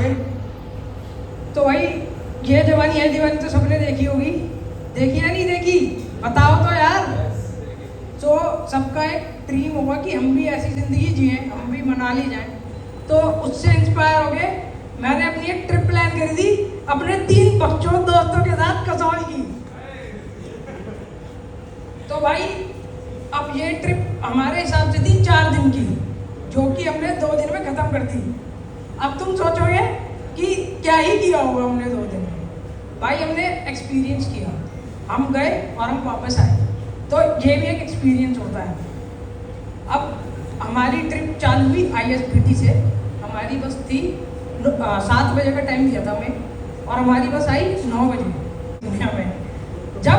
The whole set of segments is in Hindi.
गए। तो भाई ये जवानी है दीवानी तो सबने देखी होगी, देखी या नहीं देखी, बताओ तो यार। तो सबका एक ड्रीम होगा कि हम भी ऐसी ज़िंदगी जिए, हम भी मनाली जाएं। तो उससे इंस्पायर हो गए, मैंने अपनी एक ट्रिप प्लान करी थी अपने 3 बच्चों दोस्तों के साथ कसौल की। तो भाई अब ये ट्रिप हमारे हिसाब से थी 4 दिन की, जो कि हमने 2 दिन में ख़त्म कर दी। अब तुम सोचोगे कि क्या ही किया होगा हमने 2 दिन में। भाई हमने एक्सपीरियंस किया, हम गए और हम वापस आए, तो ये भी एक एक्सपीरियंस होता है। अब हमारी ट्रिप चालू हुई ISBT से, हमारी बस थी 7 बजे का टाइम दिया था हमें, और हमारी बस आई 9 बजे दुनिया में। जब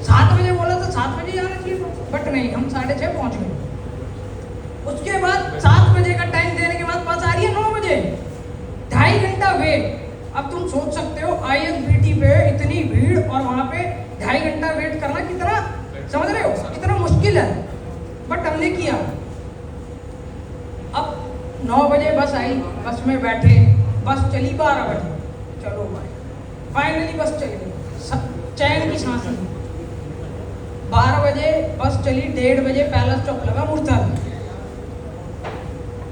7 बजे बोला तो 7 बजे जाना चाहिए, बट नहीं, हम 6:30 पहुँच गए। उसके बाद 7 बजे का टाइम देने के बाद बस आ रही है 9 बजे, 2.5 घंटा वेट। अब तुम सोच सकते हो ISBT पे इतनी भीड़ और वहाँ पे 2.5 घंटा वेट करना कितना, समझ रहे हो, कितना मुश्किल है, बट हमने किया। अब 9 बजे बस आई, बस में बैठे, बस चली 12 बजे, चलो भाई फाइनली बस चल गई, चैन की सांस ली। 12 बजे बस चली, 1:30 बजे पहला स्टॉप लगा मुर्ताल।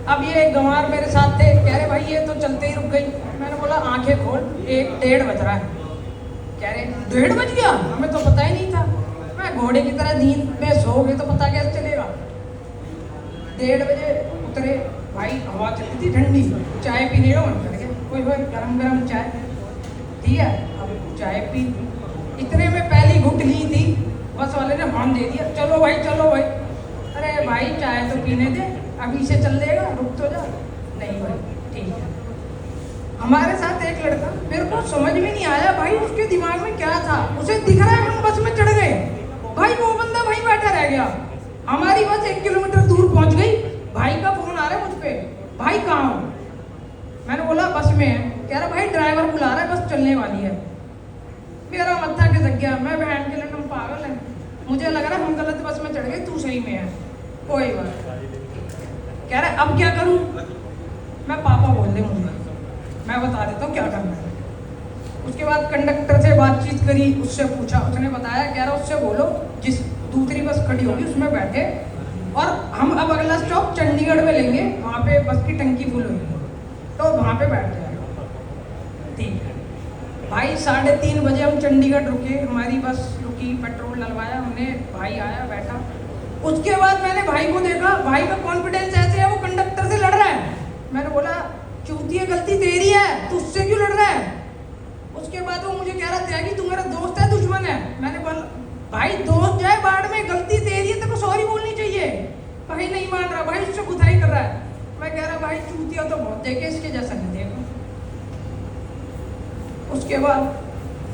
अब ये गंवार मेरे साथ थे, कह रहे भाई ये तो चलते ही रुक गई। मैंने बोला आंखें खोल, 1:30 बज रहा है। कह रहे 1:30 बज गया, हमें तो पता ही नहीं था। मैं घोड़े की तरह नींद में सो गए तो पता कैसे चलेगा। 1:30 बजे उतरे, भाई हवा चलती थी ठंडी, चाय पीने का मन कर गया, कोई भाई गरम गरम चाय, ठीक है। अब चाय पी, इतने में पहली घुट ली थी, बस वाले ने मान दे दिया, चलो भाई चलो भाई। अरे भाई चाय तो पीने दे, अभी से चल देगा, रुक तो जा। नहीं भाई ठीक है। हमारे साथ एक लड़का, मेरे को समझ में नहीं आया भाई उसके दिमाग में क्या था, उसे दिख रहा है हम बस में चढ़ गए, भाई वो बंदा वहीं बैठा रह गया। हमारी बस 1 किलोमीटर दूर पहुंच गई, भाई का फोन आ रहा है मुझ पे, भाई कहाँ हो। मैंने बोला बस में है। कह रहा भाई ड्राइवर बुला रहा है, बस चलने वाली है। मेरा मत्था खिसक गया, मैं बहन के लिए हम पागल हैं, मुझे लग रहा है हम गलत बस में चढ़ गए, तू सही में है। कोई बात। कह रहा अब क्या करूं, मैं पापा बोल दे मुझे, मैं बता देता हूँ क्या करना है। उसके बाद कंडक्टर से बातचीत करी, उससे पूछा, उसने बताया, कह रहा उससे बोलो जिस दूसरी बस खड़ी होगी उसमें बैठे, और हम अब अगला स्टॉप चंडीगढ़ में लेंगे, वहाँ पे बस की टंकी फुल होगी तो वहाँ पे बैठ जाएगा। ठीक है भाई, 3:30 बजे हम चंडीगढ़ रुके, हमारी बस रुकी, पेट्रोल डलवाया हमने, भाई आया बैठा। उसके बाद मैंने भाई को देखा, भाई का कॉन्फिडेंस ऐसे है, वो कंडक्टर से लड़ रहा है। मैंने बोला चूतिया गलती तेरी है, तू उससे क्यों लड़ रहा है। उसके बाद वो मुझे कह रहा था कि तू मेरा दोस्त है दुश्मन है। मैंने बोला भाई दोस्त जाए बाढ़ में, गलती तेरी है, तेरे को सॉरी बोलनी चाहिए। भाई नहीं मान रहा, भाई उससे गुथाई कर रहा है। मैं कह रहा भाई चूतिया तो बहुत देखे, इसके जैसा नहीं देखा। उसके बाद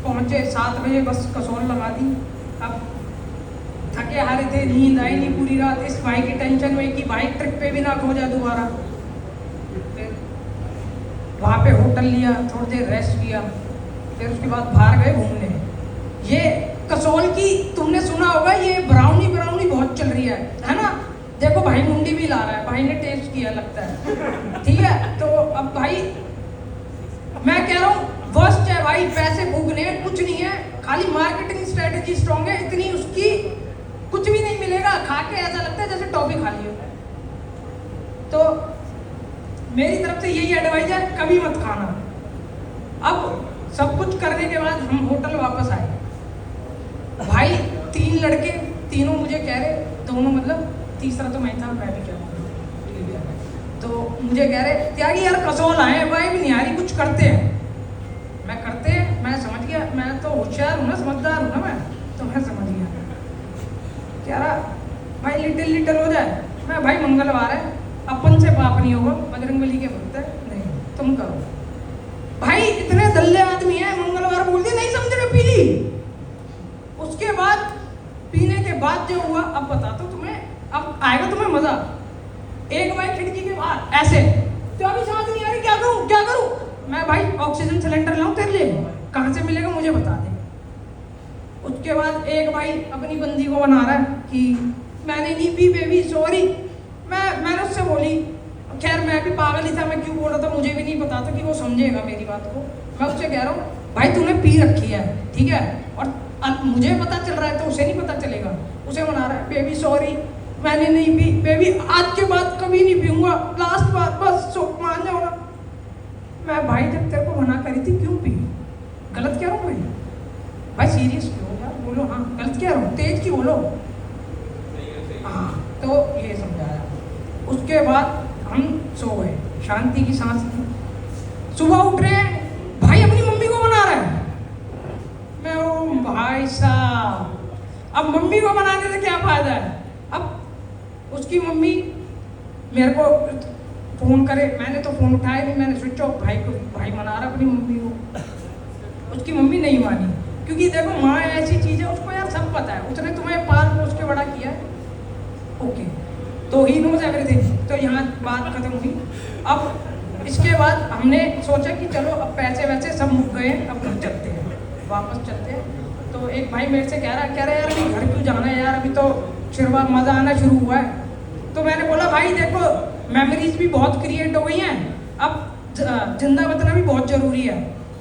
पहुंचे 7 बजे, बस कसौल लगा दी। अब थके हारे थे, नींद आई नहीं पूरी रात, इस भाई की टेंशन में कि भाई ट्रिप पे भी ना खो जाए दोबारा। फिर वहाँ पे होटल लिया, थोड़ी देर रेस्ट किया, फिर उसके बाद बाहर गए घूमने। ये कसौल की तुमने सुना होगा, ये ब्राउनी बहुत चल रही है ना। देखो भाई मुंडी भी ला रहा है, भाई ने टेस्ट किया लगता है, ठीक है। तो अब भाई मैं कह रहा हूँ वर्स्ट है भाई, पैसे भूखने कुछ नहीं है, खाली मार्केटिंग स्ट्रेटेजी स्ट्रॉन्ग है, इतनी उसकी कुछ भी नहीं मिलेगा, खा के ऐसा लगता है जैसे टॉफी खा ली हो। तो मेरी तरफ से यही एडवाइस है, कभी मत खाना। अब सब कुछ करने के बाद हम होटल वापस आए। भाई 3 लड़के, तीनों मुझे कह रहे, दोनों मतलब तीसरा तो मैं था, मैं भी क्या तो मुझे कह रहे त्यागी यार कसौल आए, भाई भी नहीं आ रही, कुछ करते हैं। मैं समझ गया, मैं तो होशियार हूँ ना, समझदार हूँ ना मैं, तो मैं समझ गया। कह रहा भाई लिटिल हो जाए। मैं भाई मंगलवार है, अपन से पाप नहीं होगा, बजरंगबली के भक्त है, नहीं तुम करो। भाई इतने दल्ले आदमी हैं, मंगलवार बोल दिया, नहीं समझ रहे, पी ली। उसके बाद पीने के बाद जो हुआ अब बताता हूँ तुम्हें, अब आएगा तुम्हें मजा। एक भाई खिड़की के बाहर ऐसे, तो अभी सांस नहीं आ रही, क्या करूं। मैं भाई ऑक्सीजन सिलेंडर लाऊं तेरे लिए, कहाँ से मिलेगा मुझे बता दे। उसके बाद एक भाई अपनी बंदी को बना रहा है कि मैंने नहीं पी बेबी सॉरी। मैंने उससे बोली खैर मैं भी पागल ही था, मैं क्यों बोल रहा था मुझे भी नहीं पता था कि वो समझेगा मेरी बात को। मैं उससे कह रहा हूँ भाई तूने पी रखी है, ठीक है, और अब मुझे पता चल रहा है तो उसे नहीं पता चलेगा। उसे मना रहा है, बेबी सॉरी मैंने नहीं पी, बेबी आज के बाद कभी नहीं पीऊंगा, लास्ट बार बस मान जाओ ना। मैं भाई जब तेरे को मना करी थी क्यों पी, गलत कह रहा हूँ भाई सीरियस क्यों यार, बोलो हाँ गलत कह रहा हूँ, तेज की बोलो। हाँ तो ये समझाया। उसके बाद हम सो गए, शांति की सांस ली। सुबह उठ रहे हैं, भाई अपनी मम्मी को मना रहा है। मैं ओ भाई साहब, अब मम्मी को मनाने से क्या फायदा है। अब उसकी मम्मी मेरे को फोन करे, मैंने तो फोन उठाया नहीं, मैंने स्विच ऑफ, भाई मना रहा अपनी मम्मी को। उसकी मम्मी नहीं मानी, क्योंकि देखो माँ ऐसी चीज़ है, उसको यार सब पता है, उसने तुम्हें पाल पोस के बड़ा किया है, ओके, तो ही नोज एवरीथिंग। तो यहाँ बात खत्म हुई। अब इसके बाद हमने सोचा कि चलो अब पैसे वैसे सब मुक गए, अब घर चलते हैं, वापस चलते हैं। तो एक भाई मेरे से कह रहा यार अभी घर क्यों जाना है यार, अभी तो शुरुआत मज़ा आना शुरू हुआ है। तो मैंने बोला भाई देखो मेमोरीज भी बहुत क्रिएट हो गई हैं, अब जिंदा बचना भी बहुत ज़रूरी है,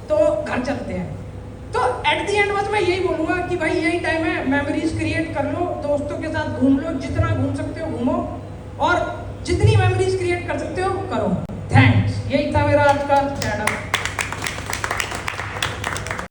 तो घर चलते हैं। तो एट द एंड बस मैं यही बोलूँगा कि भाई यही टाइम है, मेमोरीज क्रिएट कर लो, दोस्तों के साथ घूम लो, जितना घूम सकते हो घूमो, और जितनी मेमोरीज क्रिएट कर सकते हो करो। थैंक्स, यही था मेरा आज का स्टैंड अप।